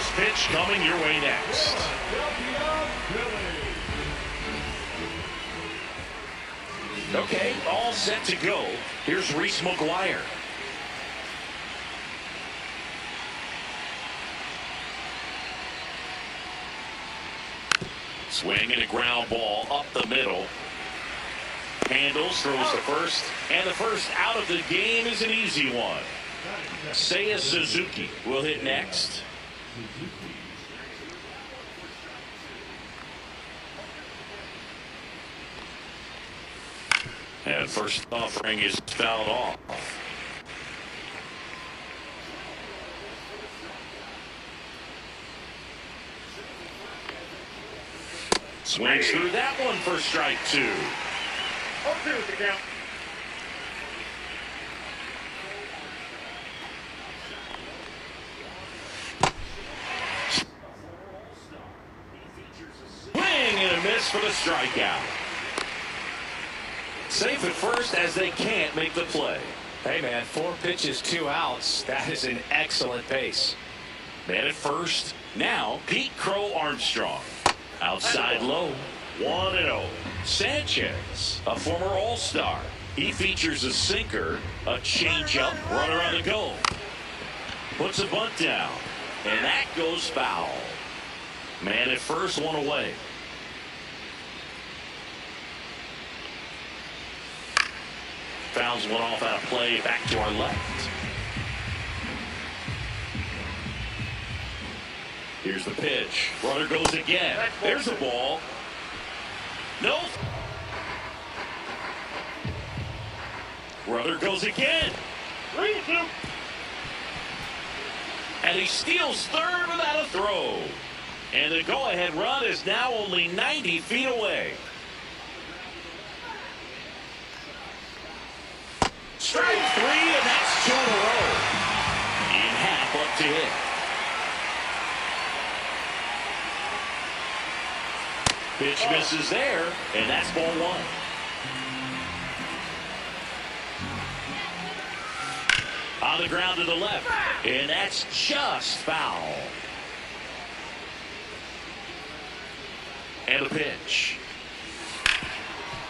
This pitch coming your way next. Okay, all set to go. Here's Reese McGuire. Swing and a ground ball up the middle. Handles, throws the first, and the first out of the game is an easy one. Seiya Suzuki will hit next. And first offering is fouled off. Swings through that one for strike two. 0-2 is the count. Swing and a miss for the strikeout. Safe at first as they can't make the play. Hey, man, 4 pitches, 2 outs. That is an excellent pace. Man at first. Now, Pete Crow Armstrong. Outside low. 1-0. Sanchez, a former All-Star. He features a sinker, a changeup, runner on the go. Puts a bunt down, and that goes foul. Man at first, 1 away. Fouls one off out of play, back to our left. Here's the pitch. Runner goes again. There's a ball. No. Runner goes again. 3-2. And he steals third without a throw. And the go-ahead run is now only 90 feet away. Strike 3, and that's 2 in a row. In half up to hit. Pitch misses there, and that's ball 1. On the ground to the left, and that's just foul. And a pitch.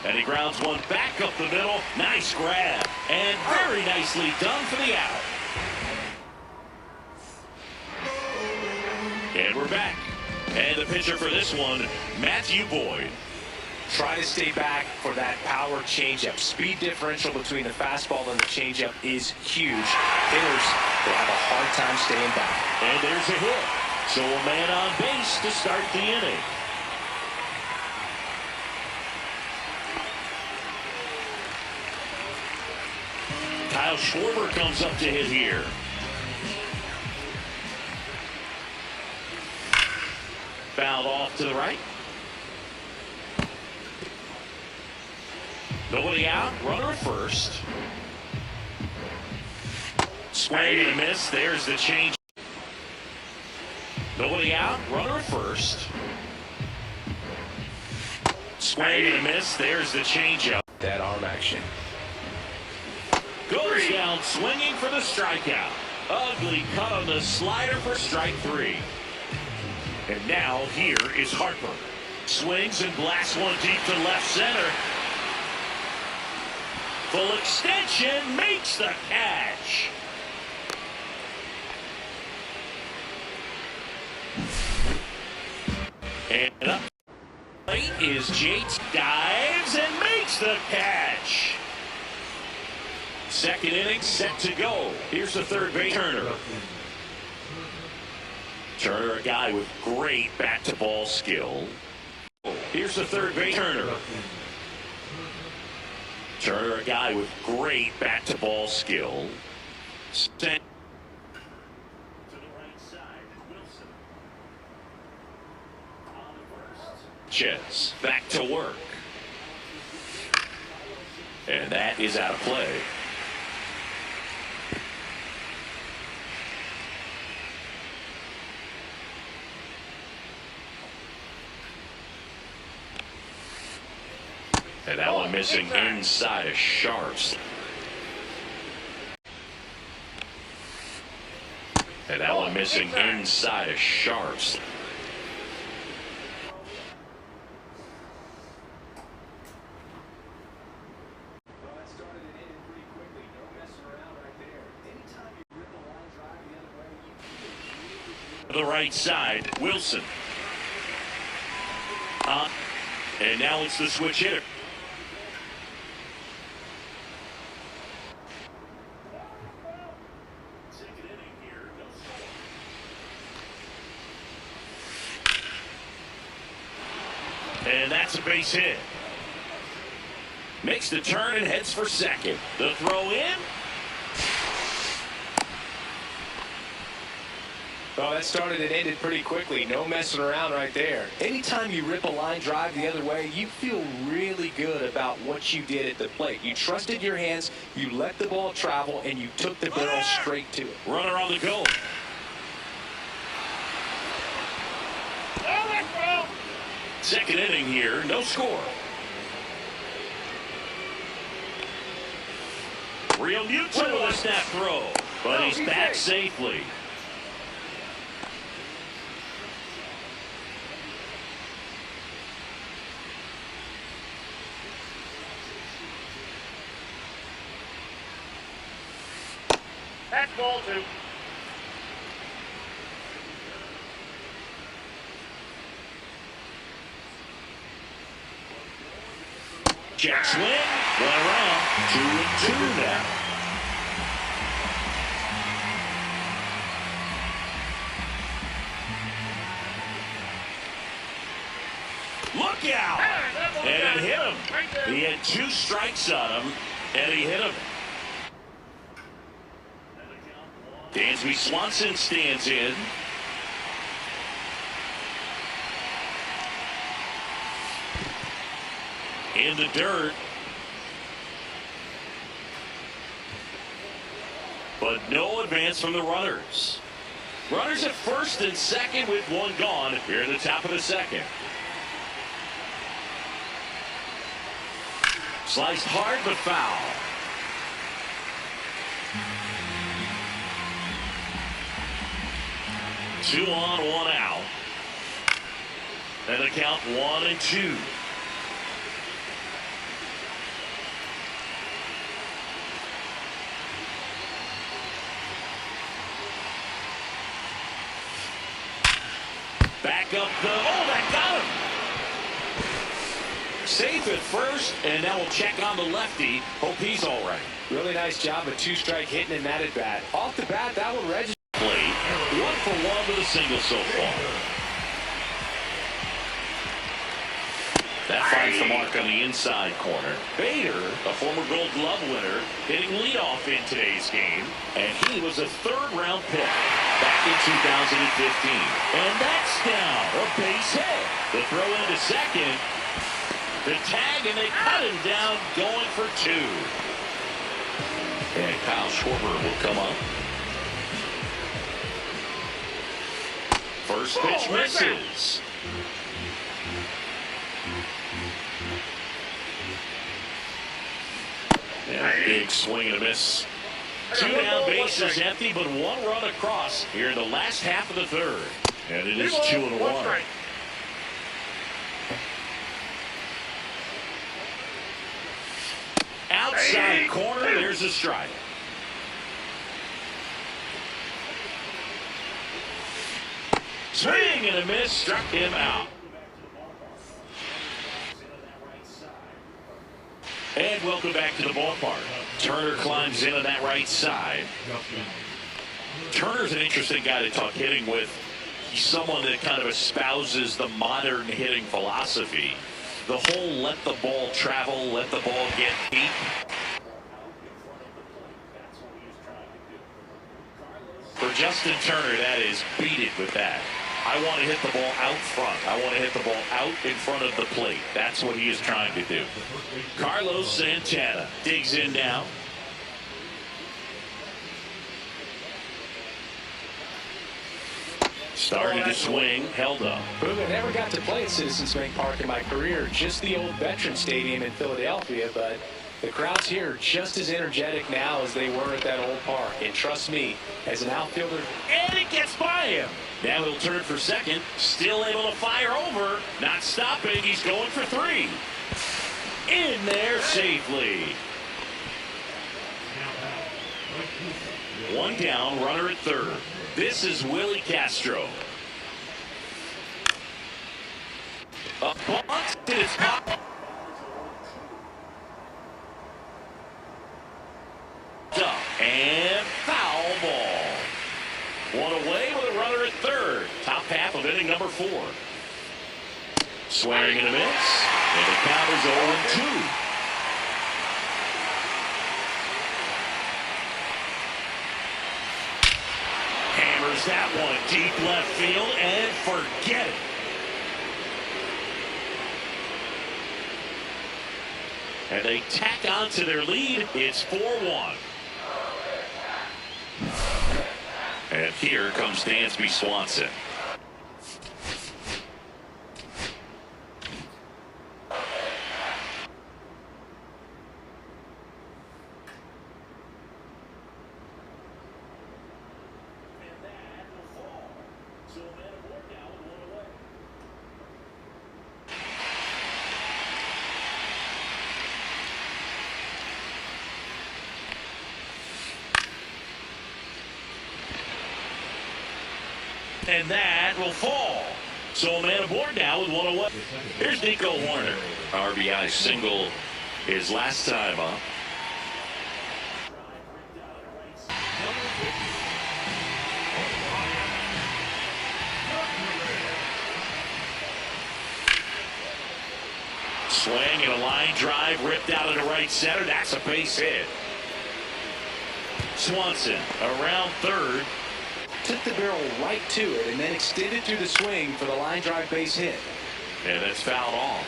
And he grounds one back up the middle. Nice grab. And very nicely done for the out. And we're back. And the pitcher for this one, Matthew Boyd. Try to stay back for that power changeup. Speed differential between the fastball and the changeup is huge. Hitters will have a hard time staying back. And there's a hit. So a man on base to start the inning. Kyle Schwarber comes up to hit here. Fouled off to the right. Nobody out. Runner first. Swing and a miss. There's the change. Nobody out. Runner first. Swing and a miss. There's the changeup. That arm action. Goes down swinging for the strikeout. Ugly cut on the slider for strike 3. And now here is Harper. Swings and blasts one deep to left center. Full extension, makes the catch. And up late is Jates, dives and makes the catch. Second inning set to go. Here's the third base, Turner. Turner, a guy with great bat-to-ball skill. Here's the third base, Turner. Turner, a guy with great bat-to-ball skill. Sent to the right side, Wilson. On the first. Chess back to work. And that is out of play. And that one missing inside of Sharps. And that one missing inside of Sharps. The right side, Wilson. And now it's the switch hitter. And that's a base hit. Makes the turn and heads for second. The throw in. Well, that started and ended pretty quickly. No messing around right there. Anytime you rip a line drive the other way, you feel really good about what you did at the plate. You trusted your hands, you let the ball travel, and you took the barrel straight to it. Runner on the go. Second inning here, no score. Real Muto with a snap throw, but he's back safely. That's ball 2. Jack swing, one around, 2-2 now. Look out! And it hit him. He had 2 strikes on him, and he hit him. Dansby Swanson stands in. In the dirt. But no advance from the runners. Runners at first and second with 1 gone here at the top of the second. Sliced hard but foul. Two on, 1 out. And the count 1-2. Back up the, that got him. Safe at first, and now we'll check on the lefty. Hope he's all right. Really nice job of 2-strike hitting in that at bat. Off the bat, that one registered. 1 for 1 with a single so far. That finds the mark on the inside corner. Bader, a former Gold Glove winner, hitting leadoff in today's game, and he was a 3rd-round pick back in 2015. And that's down, a base hit. The throw into second, the tag, and they cut him down, going for 2. And Kyle Schwarber will come up. First pitch misses. Yeah, big swing and a miss. 2 down, bases empty, but 1 run across here in the last half of the 3rd. And it is 2-1. Outside corner, there's a strike. Swing and a miss, struck him out. And welcome back to the ballpark. Turner climbs in on that right side. Turner's an interesting guy to talk hitting with. He's someone that kind of espouses the modern hitting philosophy. The whole let the ball travel, let the ball get deep. For Justin Turner, that is beat it with that. I want to hit the ball out front. I want to hit the ball out in front of the plate. That's what he is trying to do. Carlos Santana digs in now. Started to swing, held up. Boog, I never got to play at Citizens Bank Park in my career, just the old Veteran Stadium in Philadelphia, but the crowds here are just as energetic now as they were at that old park. And trust me, as an outfielder, And he him. Now he'll turn for second. Still able to fire over. Not stopping. He's going for 3. In there safely. 1 down, runner at third. This is Willie Castro. A bunt to his pop. And foul ball. One away with a runner at third. Top half of inning number 4. Swing and a miss. And the count is 0-2. Hammers that one deep left field and forget it. And they tack on to their lead. It's 4-1. And here comes Dansby Swanson. And that will fall. So a man aboard now with 1 away. Here's Nico Warner. RBI single his last time up. Swing and a line drive ripped out into right center. That's a base hit. Swanson around third. Took the barrel right to it and then extended through the swing for the line drive base hit. And it's fouled off.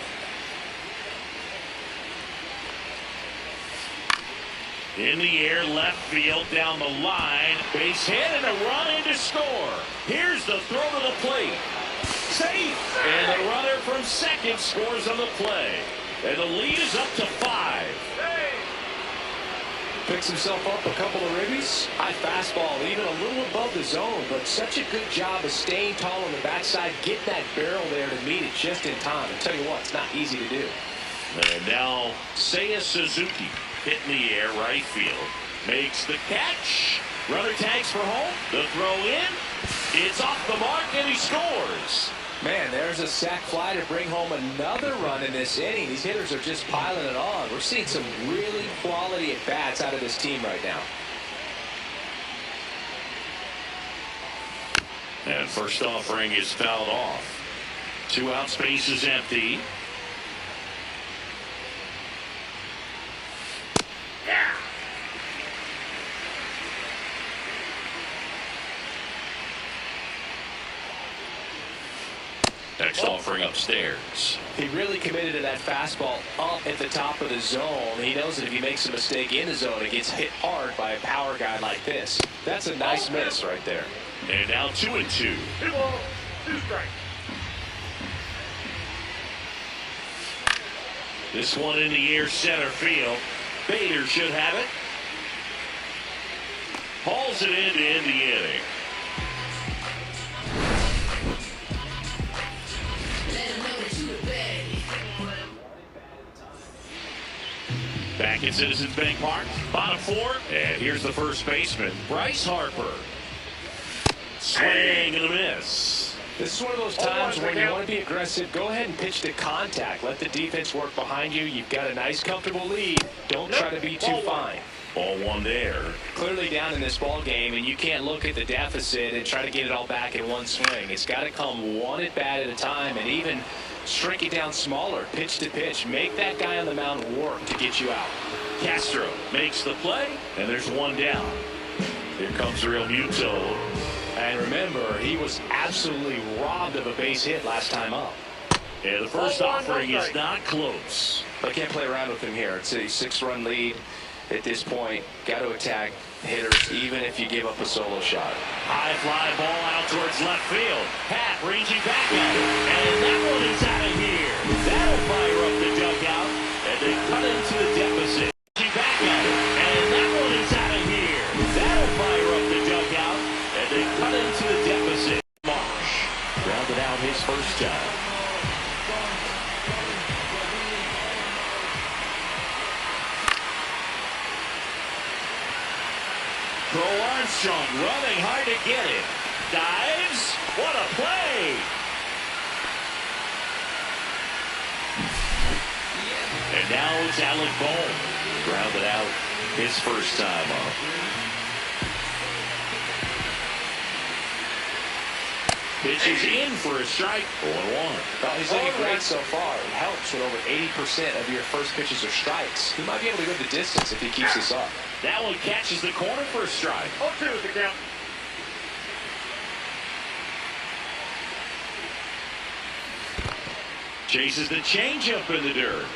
In the air, left field, down the line. Base hit and a run in to score. Here's the throw to the plate. Safe. And the runner from second scores on the play. And the lead is up to 5. Picks himself up a couple of ribbies. High fastball, even a little above the zone, but such a good job of staying tall on the backside, getting that barrel there to meet it just in time. I tell you what, it's not easy to do. And now Seiya Suzuki hitting the air right field. Makes the catch. Runner tags for home. The throw in. It's off the mark and he scores. Man, there's a sac fly to bring home another run in this inning. These hitters are just piling it on. We're seeing some really quality at-bats out of this team right now. And first offering is fouled off. 2 out, space is empty. Next offering upstairs. He really committed to that fastball up at the top of the zone. He knows that if he makes a mistake in the zone, it gets hit hard by a power guy like this. That's a nice miss right there. And now 2-2. 2 balls, 2 strikes. This one in the air center field. Bader should have it. Hauls it in to end the inning. Back at Citizens Bank Park, bottom 4, and here's the first baseman, Bryce Harper. Swing and a miss. This is one of those times when you want to be aggressive. Go ahead and pitch to contact. Let the defense work behind you. You've got a nice, comfortable lead. Don't try to be too fine. Ball 1 there. Clearly down in this ball game, and you can't look at the deficit and try to get it all back in one swing. It's got to come one at bat at a time, and even shrink it down smaller, pitch to pitch. Make that guy on the mound work to get you out. Castro makes the play, and there's 1 down. Here comes Real Muto. And remember, he was absolutely robbed of a base hit last time up. And the first offering is not close. But I can't play around with him here. It's a 6-run lead at this point. Got to attack hitters, even if you give up a solo shot. High fly ball out towards left field. Pat reaching back at it, and that one is out of here. That'll fire up the dugout, and they cut into the deficit. Reaching back at it, and that one is out of here. That'll fire up the dugout, and they cut into the deficit. Crow Armstrong running hard to get it. Dives. What a play. And now it's Alec Bohm. Grounded out his first time up. Pitch is in for a strike. 0-1. Well, he's looking great so far. It helps when over 80% of your first pitches are strikes. He might be able to go the distance if he keeps this up. That one catches the corner for a strike. 0-2 is the count. Chases the changeup in the dirt.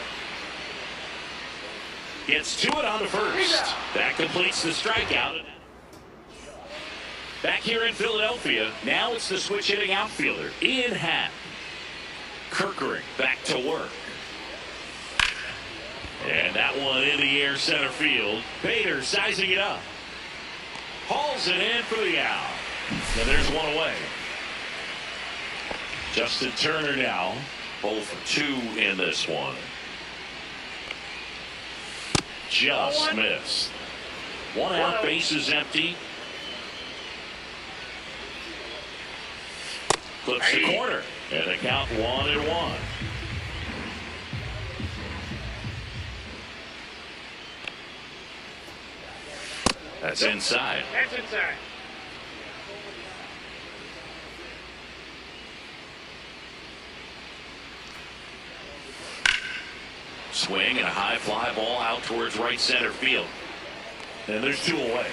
Gets to it on the first. That completes the strikeout. Back here in Philadelphia, now it's the switch hitting outfielder, Ian Happ. Kirkering back to work. And that one in the air center field. Bader sizing it up. Hauls it in for the out. And there's one away. Justin Turner now, 0 for 2 in this one. Just missed. One out, base is empty. Clips the corner, and the count 1-1. That's inside. That's inside. Swing and a high fly ball out towards right center field. And there's 2 away.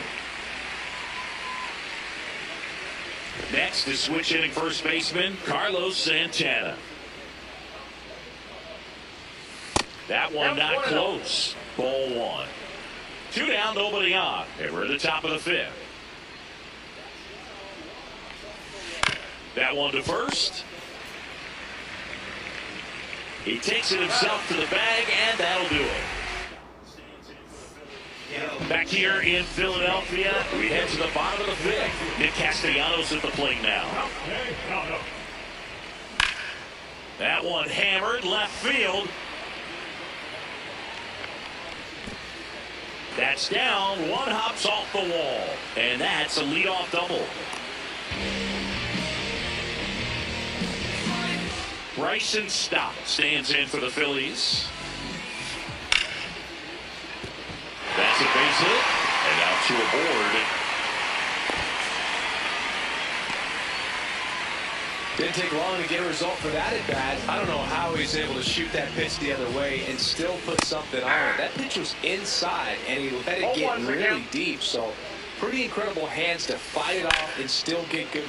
Next is switch hitting first baseman Carlos Santana. That one not close. Ball 1. 2 down, nobody on. And we're at the top of the 5th. That one to first. He takes it himself to the bag, and that'll do it. Back here in Philadelphia, we head to the bottom of the 5th. Nick Castellanos at the plate now. That one hammered left field. That's down. One hops off the wall. And that's a leadoff double. Bryson Stott stands in for the Phillies. That's a base hit. And out to a board. Didn't take long to get a result for that at bat. I don't know how he's able to shoot that pitch the other way and still put something on it. That pitch was inside, and he let it get really deep. So pretty incredible hands to fight it off and still get good.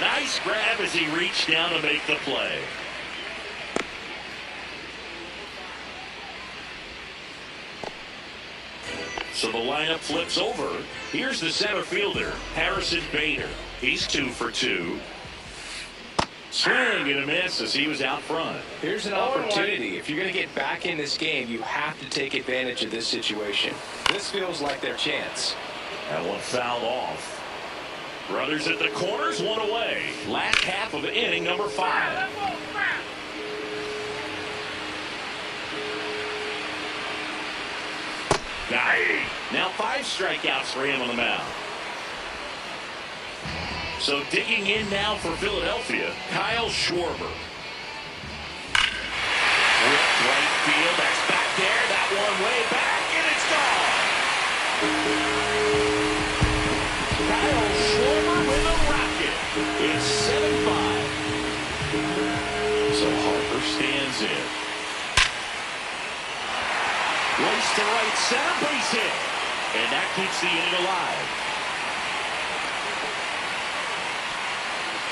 Nice grab as he reached down to make the play. So the lineup flips over. Here's the center fielder, Harrison Bader. He's 2 for 2. Swing and a miss as he was out front. Here's an opportunity. If you're going to get back in this game, you have to take advantage of this situation. This feels like their chance. That one fouled off. Brothers at the corners, 1 away. Last half of inning number 5. Now 5 strikeouts for him on the mound. So digging in now for Philadelphia, Kyle Schwarber. Ripped right field, that's back there, that one way back, and it's gone. Kyle Schwarber with a rocket. It's 7-5. So Harper stands in. Race to right center, base hit. And that keeps the inning alive.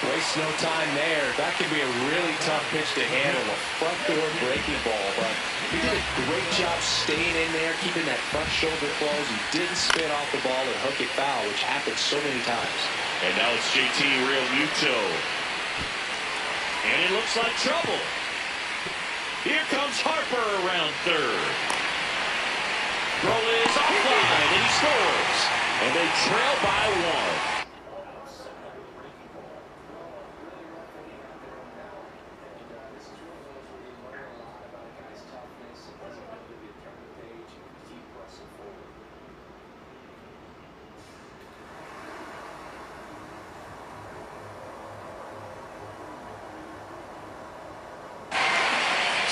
Waste no time there. That could be a really tough pitch to handle. A front door breaking ball. But he did a great job staying in there, keeping that front shoulder closed. He didn't spin off the ball and hook it foul, which happens so many times. And now it's JT Realmuto. And it looks like trouble. Here comes Harper around third. Throw is offline, and he scores. And they trail by 1.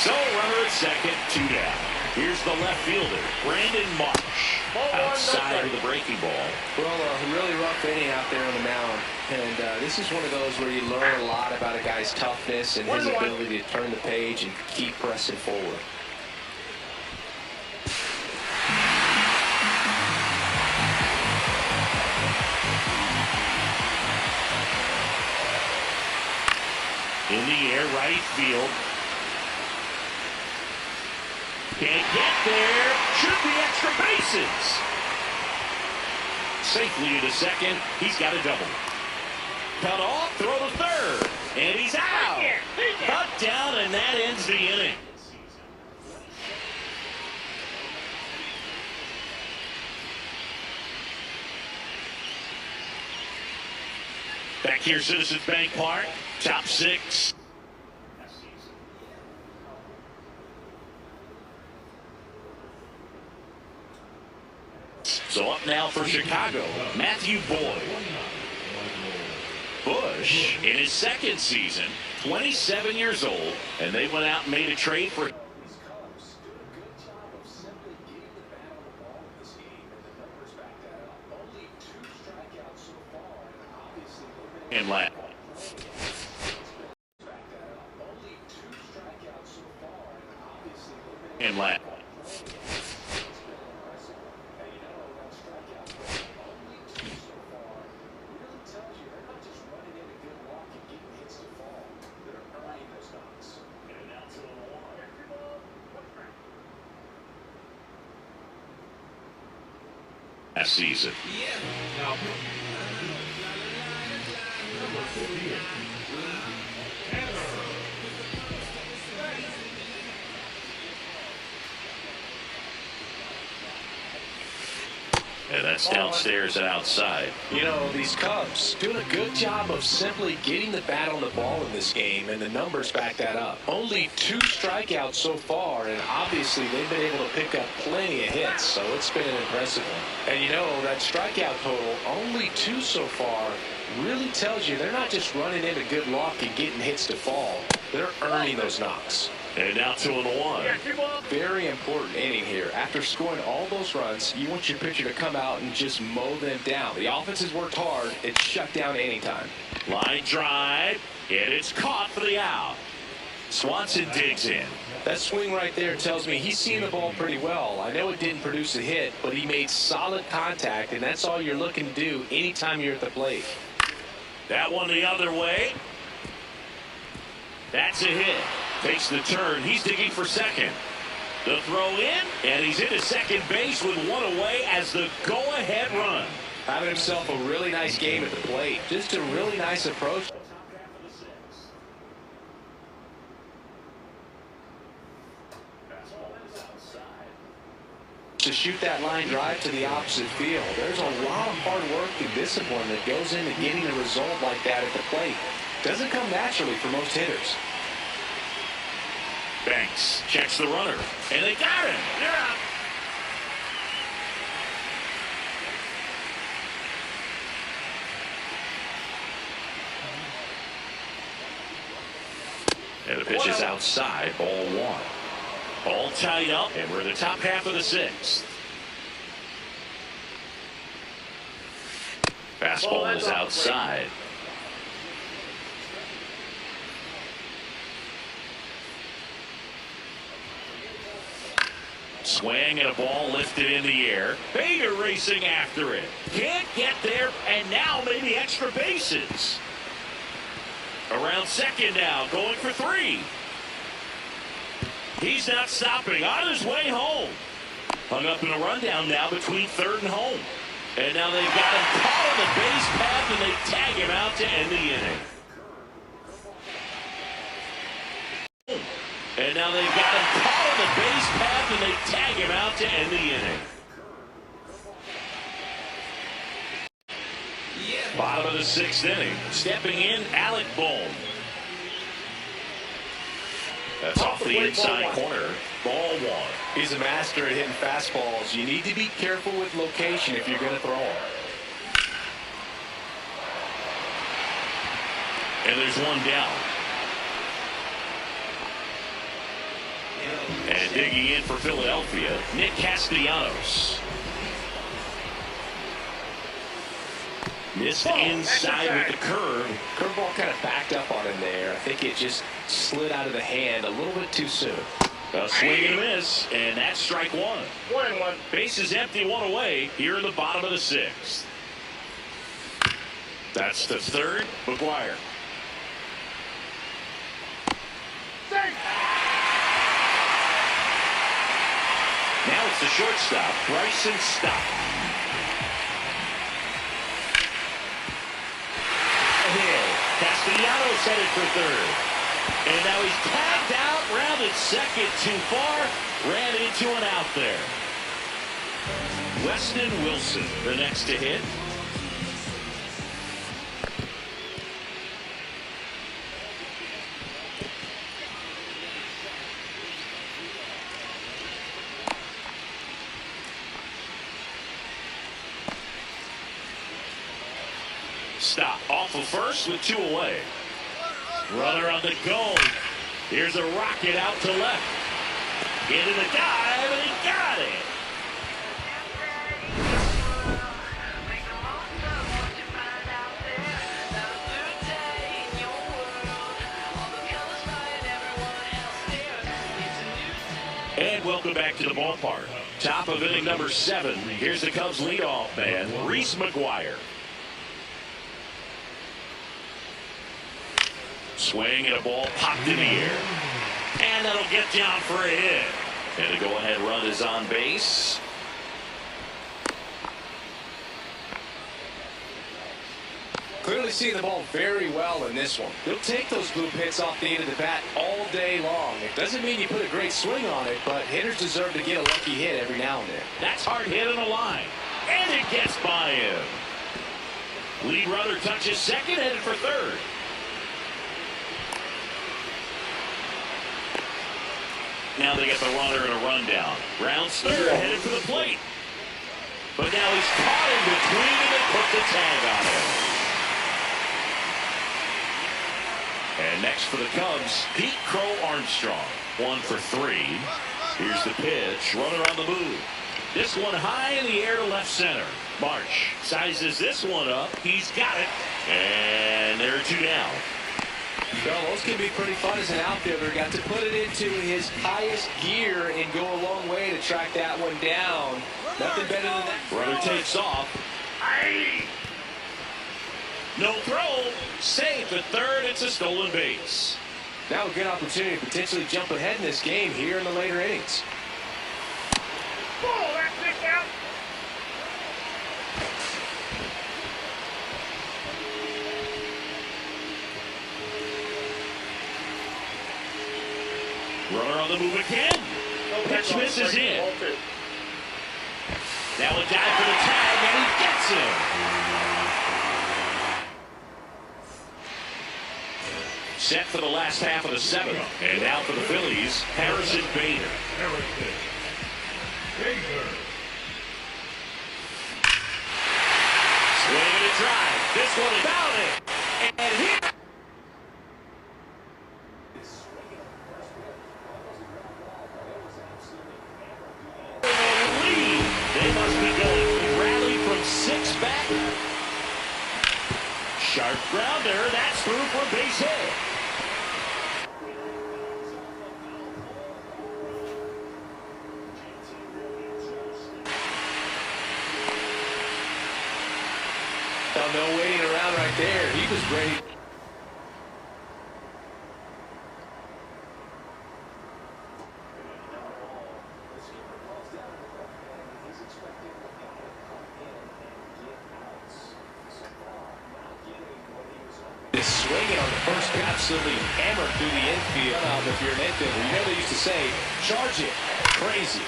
So runner at second, 2 down. Here's the left fielder, Brandon Marsh, outside of the breaking ball. Well, a really rough inning out there on the mound. And this is one of those where you learn a lot about a guy's toughness and his ability to turn the page and keep pressing forward. In the air, right field. Can't get there. Should be extra bases. Safely to second. He's got a double. Cut off, throw to third. And he's out. Cut down, and that ends the inning. Back here, Citizens Bank Park. Top 6. So up now for Chicago, Matthew Boyd. Bush, in his second season, 27 years old, and they went out and made a trade for him. And last. And last. Last season. And that's downstairs and outside. You know, these Cubs doing a good job of simply getting the bat on the ball in this game, and the numbers back that up. Only 2 strikeouts so far, and obviously they've been able to pick up plenty of hits, so it's been an impressive one. And you know, that strikeout total, only 2 so far, really tells you they're not just running into good luck and getting hits to fall. They're earning those knocks. And now 2-1. Very important inning here. After scoring all those runs, you want your pitcher to come out and just mow them down. The offense has worked hard. It's shut down inning time. Line drive, and it's caught for the out. Swanson digs in. That swing right there tells me he's seen the ball pretty well. I know it didn't produce a hit, but he made solid contact, and that's all you're looking to do anytime you're at the plate. That one the other way. That's a hit. Takes the turn. He's digging for second. The throw in, and he's into second base with 1 away as the go-ahead run. Having himself a really nice game at the plate. Just a really nice approach. To shoot that line drive to the opposite field. There's a lot of hard work and discipline that goes into getting a result like that at the plate. Doesn't come naturally for most hitters. Banks checks the runner, and they got him. They're out. And the pitch is outside, ball 1. All tied up, and we're in the top half of the 6th. Fastball is outside. Swing and a ball lifted in the air. Bader racing after it. Can't get there, and now maybe extra bases. Around second now, going for 3. He's not stopping, on his way home. Hung up in a rundown now between third and home. And now they've got him caught on the base path, and they tag him out to end the inning. And now they've got him caught on the base path, and they tag him out to end the inning. Bottom of the 6th inning. Stepping in, Alec Bohm. That's off the inside corner. Ball 1. He's a master at hitting fastballs. You need to be careful with location if you're going to throw them. And there's one down. And digging in for Philadelphia, Nick Castellanos. Missed inside with the curve. Curveball kind of backed up on him there. I think it just slid out of the hand a little bit too soon. A swing and a miss, and that's strike one. 1-1. Base is empty, one away here in the bottom of the sixth. That's the third. McGuire. Now it's the shortstop, Bryson Stott. Castellanos headed for third. And now he's tagged out, rounded second too far, ran into an out there. Weston Wilson, the next to hit. Stop off of first with two away. Runner on the go. Here's a rocket out to left. Into the dive, and he got it. And welcome back to the ballpark. Top of inning number 7. Here's the Cubs leadoff man, Reese McGuire. Swing and a ball popped in the air. And that'll get down for a hit. And a go-ahead run is on base. Clearly seeing the ball very well in this one. He'll take those blue hits off the end of the bat all day long. It doesn't mean you put a great swing on it, but hitters deserve to get a lucky hit every now and then. That's hard hit on the line. And it gets by him. Lead runner touches second, headed for third. Now they get the runner and a rundown. Rounds third, headed for the plate. But now he's caught in between and they put the tag on him. And next for the Cubs, Pete Crow Armstrong. 1 for 3. Here's the pitch. Runner on the move. This one high in the air to left center. Marsh sizes this one up. He's got it. And there are 2 down. Well, those can be pretty fun as an outfielder. Got to put it into his highest gear and go a long way to track that one down. Nothing better than that. Runner takes off. No throw. Safe at third. It's a stolen base. Now a good opportunity to potentially jump ahead in this game here in the later innings. Ball, that's it out. Runner on the move again. Pitch misses in. Now a dive for the tag, and he gets him. Set for the last half of the 7th. And now for the Phillies, Harrison Bader. Swing and a drive. This one is down it. And here. Sharp grounder, that's through for a base hit. Oh, no waiting around right there. He was ready. Swinging on the first pitch, absolutely hammered through the infield. If you're an infielder, you know they used to say, charge it. Crazy.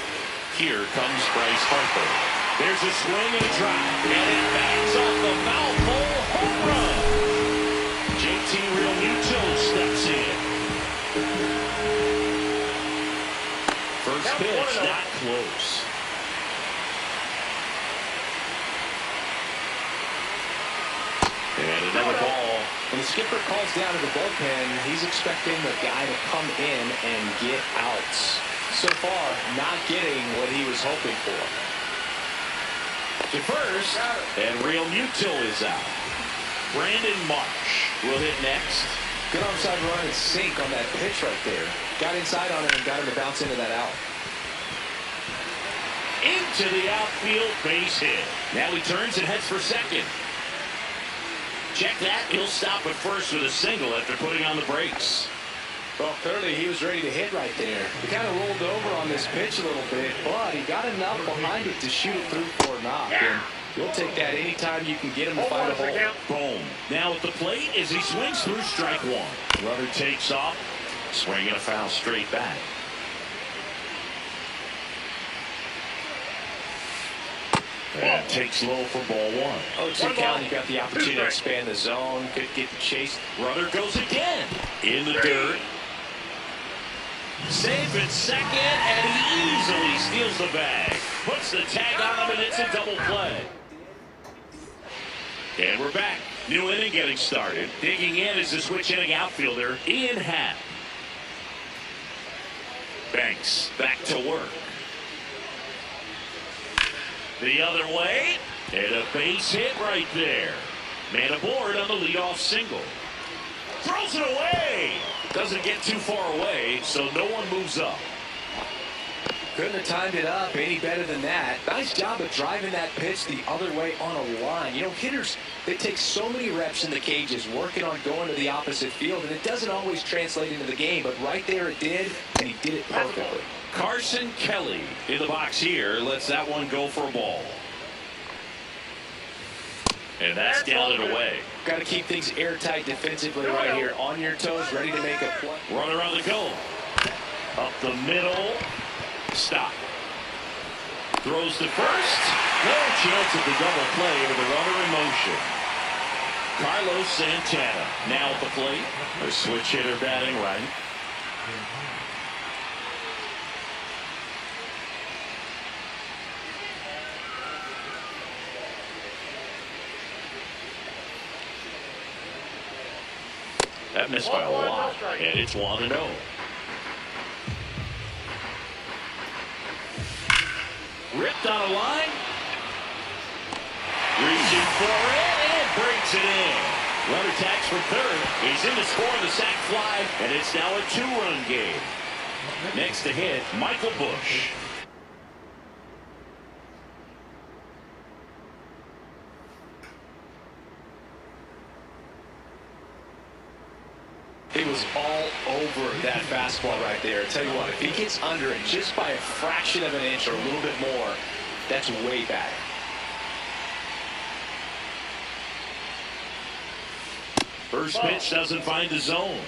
Here comes Bryce Harper. There's a swing and a drive, and it bangs off the foul pole home run. JT Realmuto steps in. First pitch, not close. And another ball. When the skipper calls down to the bullpen, he's expecting the guy to come in and get outs. So far, not getting what he was hoping for. To first, and Real Mutil is out. Brandon Marsh will hit next. Good onside run and sink on that pitch right there. Got inside on him and got him to bounce into that out. Into the outfield, base hit. Now he turns and heads for second. Check that. He'll stop at first with a single after putting on the brakes. Well, clearly he was ready to hit right there. He kind of rolled over on this pitch a little bit, but he got enough behind it to shoot it through for a knock. And you'll take that anytime you can get him to find a hole. Boom. Now at the plate as he swings through strike one. Runner takes off, swinging a foul straight back. And takes low for ball one. 0-2 count. You got the opportunity to expand the zone. Could get the chase. Runner goes again. In the dirt. Safe at second, and he easily steals the bag. Puts the tag on him, and it's a double play. And we're back. New inning getting started. Digging in is the switch hitting outfielder, Ian Happ. Banks back to work. The other way, and a base hit right there. Man aboard on the leadoff single. Throws it away. Doesn't get too far away, so no one moves up. Couldn't have timed it up any better than that. Nice job of driving that pitch the other way on a line. You know, hitters, they take so many reps in the cages working on going to the opposite field, and it doesn't always translate into the game, but right there it did, and he did it perfectly. Carson Kelly in the box here lets that one go for a ball. And that's down and away. Got to keep things airtight defensively right here. On your toes, ready to make a play. Runner on the go. Up the middle. Stop. Throws to first. No chance of the double play with the runner in motion. Carlos Santana now at the plate. A switch hitter batting right. That missed by a lot, and it's 1-0. Ripped on a line. Reaching for it, and breaks it in. Runner tags for third. He's in to score the sac fly, and it's now a 2-run game. Next to hit, Michael Bush. He was all over that fastball right there. I tell you what, if he gets under it just by a fraction of an inch or a little bit more, that's way back. First pitch doesn't find the zone.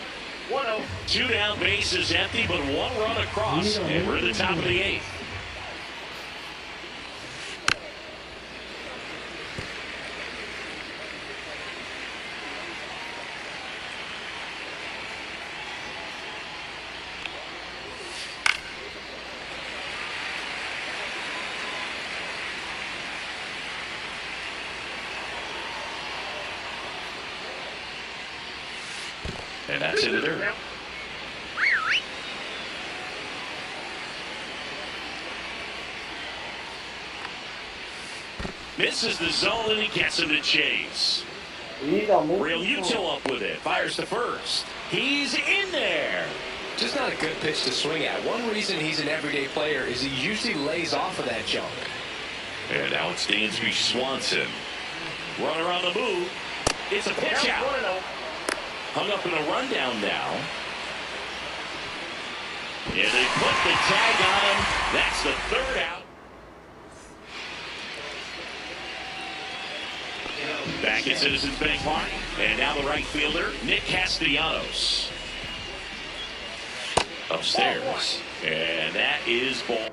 1-0. 2 down, bases empty, but 1 run across, and we're at the top of the 8th. And that's in the dirt. Misses the zone, and he gets him to chase. Real Mutil up with it. Fires to first. He's in there. Just not a good pitch to swing at. One reason he's an everyday player is he usually lays off of that junk. And now it's Dansby Swanson. Runner on the move. It's a pitch out. Hung up in a rundown now. Yeah, they put the tag on him. That's the 3rd out. Back at Citizens Bank Park. And now the right fielder, Nick Castellanos. Upstairs. And that is ball.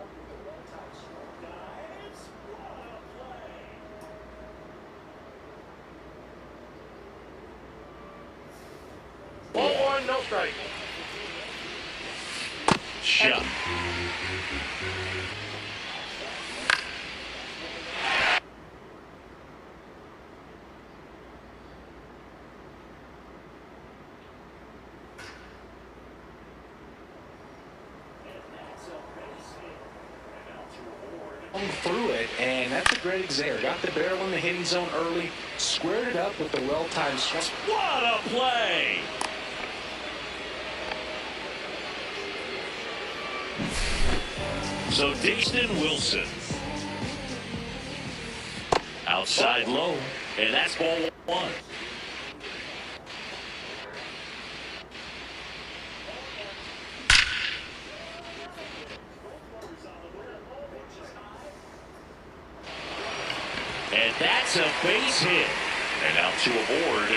Ball 1, no strike. Shut. through it, and that's a great example. Got the barrel in the hitting zone early, squared it up with the well-timed swing. What a play! So Dixon Wilson. Outside low, and that's ball one. And that's a base hit. And out to a board.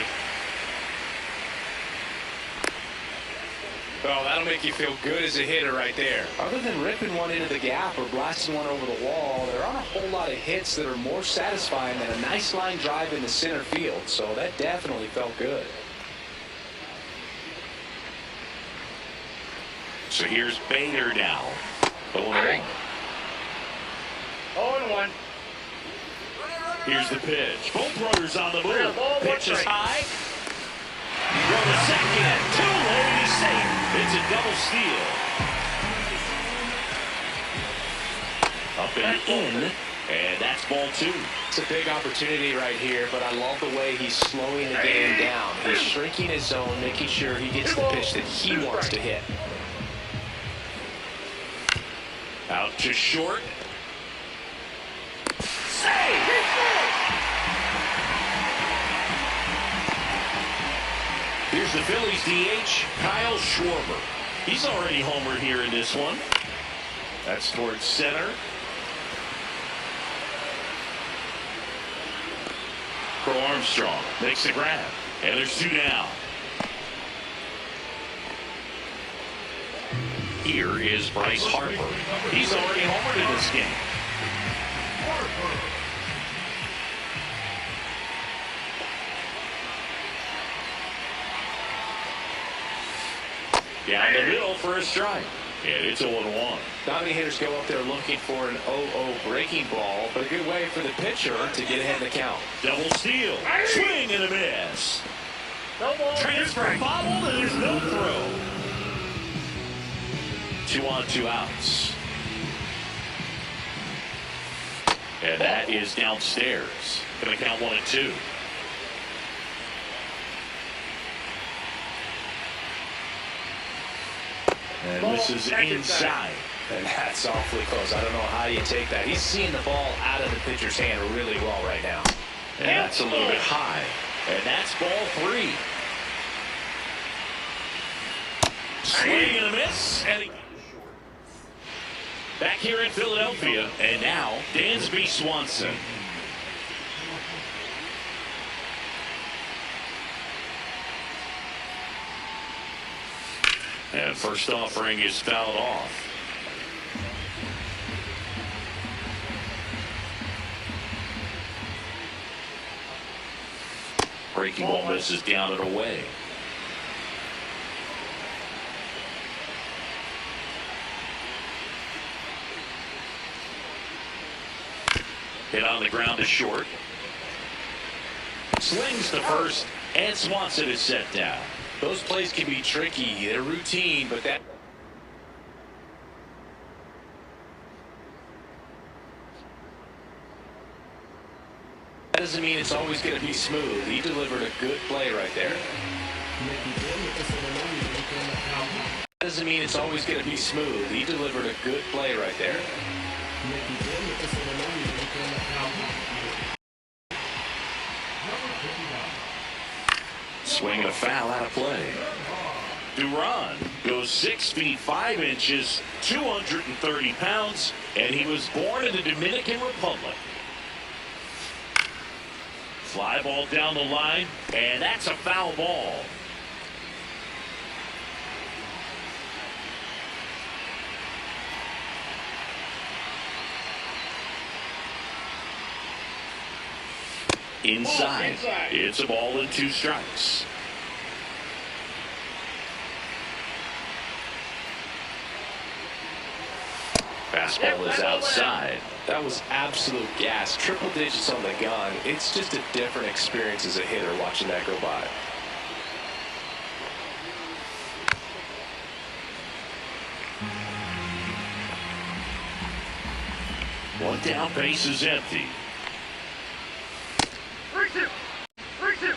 Well, that'll make you feel good as a hitter right there. Other than ripping one into the gap or blasting one over the wall, there aren't a whole lot of hits that are more satisfying than a nice line drive into center field. So that definitely felt good. So here's Bader now. 0-1. 0-1. Here's the pitch. Both runners on the move. Pitch is high. Throw to second. Too late. He's safe. It's a double steal. Up and in. And that's ball two. It's a big opportunity right here, but I love the way he's slowing the game down. He's shrinking his zone, making sure he gets the pitch that he wants to hit. Out to short. Save! Here's the Phillies DH, Kyle Schwarber. He's already homered here in this one. That's towards center. Crow Armstrong makes the grab. And there's two down. Here is Bryce Harper. He's already homered in this game. Down the middle for a strike. And it's 0-1. Not many hitters go up there looking for an 0-0 breaking ball, but a good way for the pitcher to get ahead in the count. Double steal. Swing and a miss. No ball. Transfer bobbled and there's no throw. 2 on, 2 outs. And that is downstairs. Going to count 1-2. And this is inside. And that's awfully close. I don't know how you take that. He's seeing the ball out of the pitcher's hand really well right now. And that's a little bit high. And that's ball 3. Swing and a miss. And back here in Philadelphia. And now Dansby Swanson. And first offering is fouled off. Breaking ball misses down and away. Hit on the ground to short. Slings to first, and Swanson is set down. Those plays can be tricky. They're routine, but that doesn't mean it's always going to be smooth. He delivered a good play right there. That doesn't mean it's always going to be smooth. He delivered a good play right there. Swing and a foul out of play. Duran goes 6 feet 5 inches, 230 pounds, and he was born in the Dominican Republic. Fly ball down the line, and that's a foul ball. Inside. It's a ball and 2 strikes. Fastball is outside. That was absolute gas. Triple digits on the gun. It's just a different experience as a hitter watching that go by. One down, base is empty. 3-2. 3-2.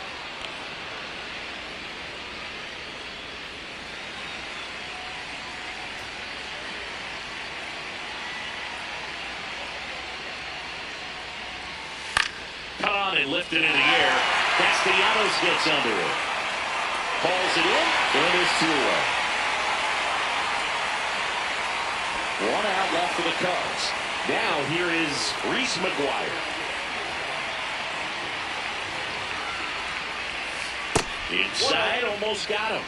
Cut on and lifted in the air. Castellanos gets under it. Hauls it in, and it's 2 away. One out left for the Cubs. Now here is Reese McGuire. Inside, almost got him.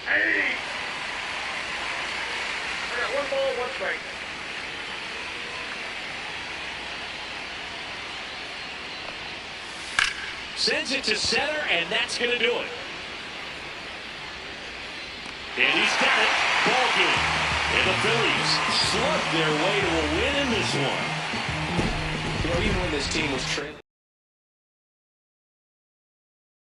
Hey! I got 1 ball, 1 strike. Sends it to center, and that's going to do it. And he's got it. Ball game. And the Phillies slugged their way to a win in this one. You know, even when this team was trailing.